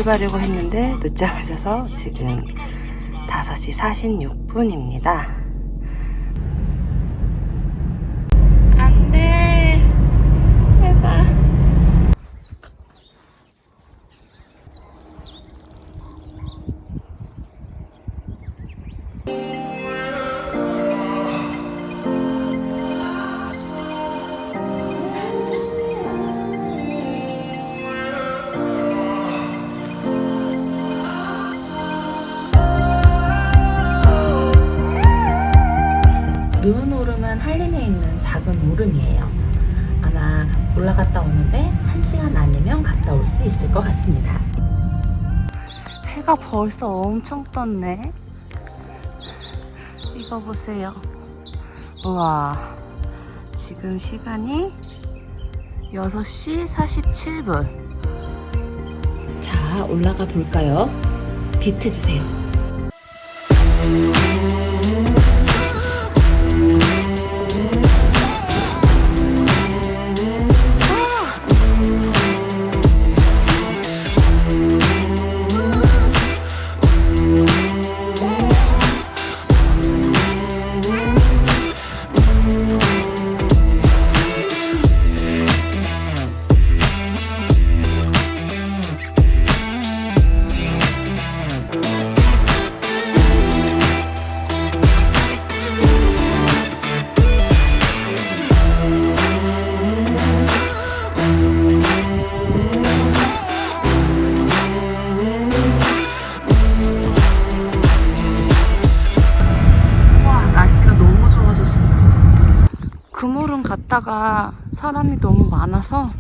출발하려고 했는데 늦잠을 자서 지금 5시 46분입니다. 안돼, 해봐. 누운오름은 한림에 있는 작은 오름이에요. 아마 올라갔다 오는데 1시간 아니면 갔다 올 수 있을 것 같습니다. 해가 벌써 엄청 떴네. 이거 보세요. 우와, 지금 시간이 6시 47분. 자, 올라가 볼까요? 비트 주세요. 금오름 갔다가 사람이 너무 많아서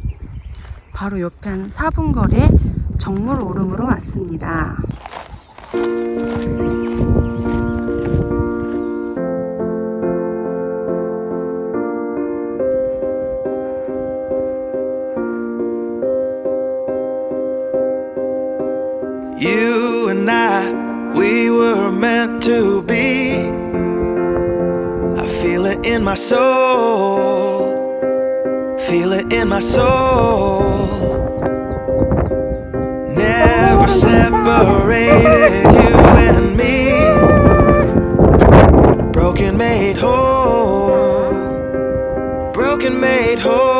바로 옆에 한 4분 거리에 정물오름으로 왔습니다. You and I, we were meant to be. I feel it in my soul, feel it in my soul. Never separated, you and me. Broken made whole, broken made whole.